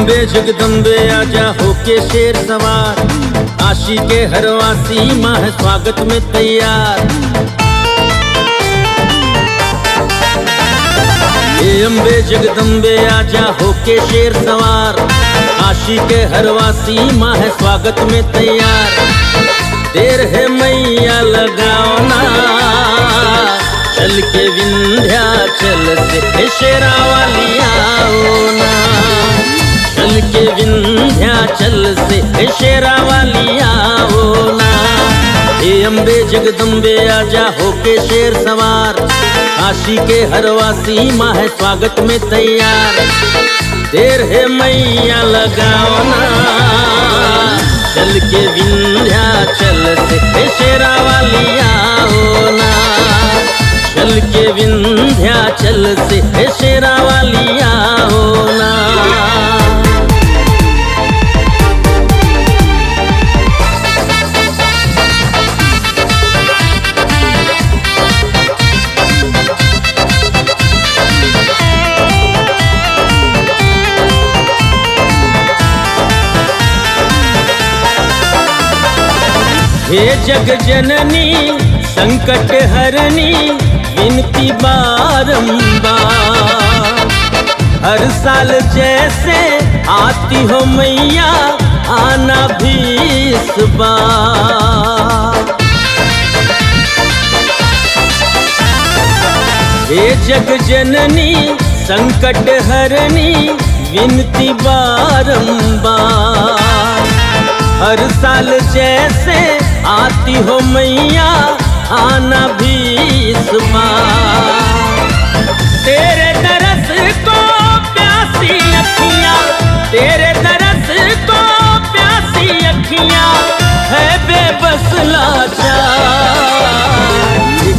अम्बे जगदम्बे आजा होके शेर सवार, काशी के हरवासी माँ है स्वागत में तैयार। हे अम्बे जगदम्बे आजा होके शेर सवार, काशी के हरवासी माँ है स्वागत में तैयार। देर है मैया लगाओ ना, चल के विंध्याचल से शेरा वाली आओ ना, चल के विंध्याचल से शेरा वाली आओ ना। हे अम्बे जगदम्बे आजा होके शेर सवार, काशी के हरवासी माँ है स्वागत में तैयार। देर है मैया लगाओ ना, चल के विंध्याचल से शेरा वाली आओ ना, चल के विंध्याचल से शेरा वाली आओ ना। हे जग जननी संकट हरनी विनती बारंबार, हर साल जैसे आती हो मैया आना भी इस बार। हे जग जननी संकट हरनी विनती बारंबार, हर साल जैसे आती हो मैया आना भी इस बार। तेरे दरस को प्यासी अखियाँ, तेरे दरस को प्यासी अखियाँ है बेबस लाचार।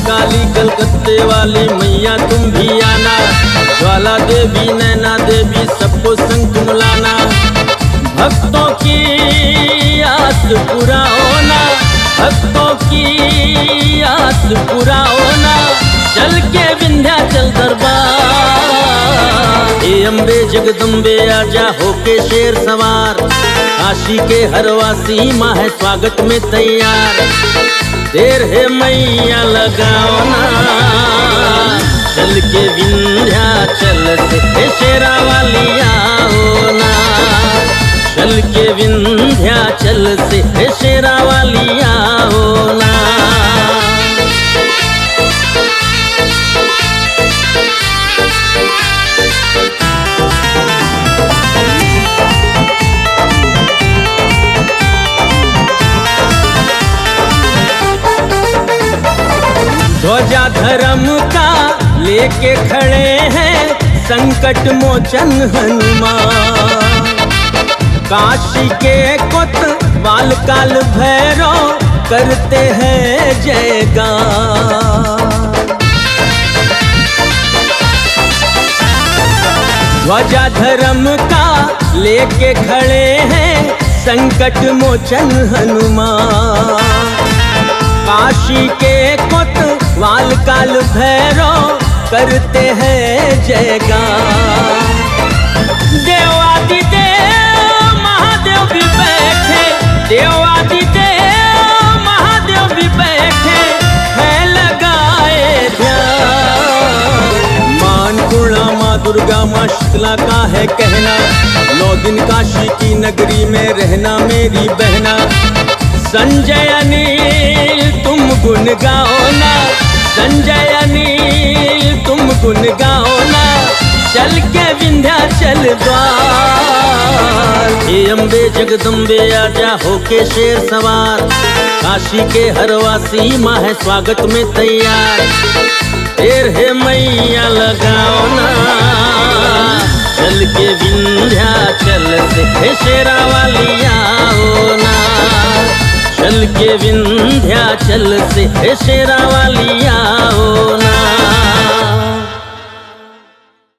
काली कलकत्ते वाली मैया तुम भी आना, ज्वाला देवी नैना देवी सबको संग तुम लाना। भक्तों की आस पूरा होना, भक्तों की आस पूरा होना, चल के विंध्याचल दरबार। हे अम्बे जगदम्बे आजा होके शेर सवार, काशी के हरवासी माँ है स्वागत में तैयार। देर है मैया लगाओ ना, चल के विंध्याचल से शेरा वाली आओ ना, चल के विंध्याचल से शेरा वाली आओ ना। ध्वजा धर्म का लेके खड़े हैं संकट मोचन हनुमान, काशी के कोतवाल काल भैरव करते हैं जयगान। ध्वजा धर्म का लेके खड़े हैं संकट मोचन हनुमान, काशी के कोतवाल काल भैरव करते हैं जयगान। देवादिदेव महादेव भी बैठे, देवादिदेव महादेव भी बैठे है लगाए ध्यान। मां अन्नपूर्णा माँ दुर्गा माँ शीतला का है कहना, 9 दिन काशी की नगरी में रहना मेरी बहना। संजय अनिल तुम गुन गाओ ना, संजय अनिल तुम गुन गाओ ना, चल के विंध्याचल द्वार। हे अम्बे जगदम्बे आजा होके शेर सवार, काशी के हरवासी माँ है स्वागत में तैयार। देर है मैया लगाओ ना, चल के विंध्याचल से शेरा वाली आओ ना, चल के विंध्याचल से शेरा वाली आओ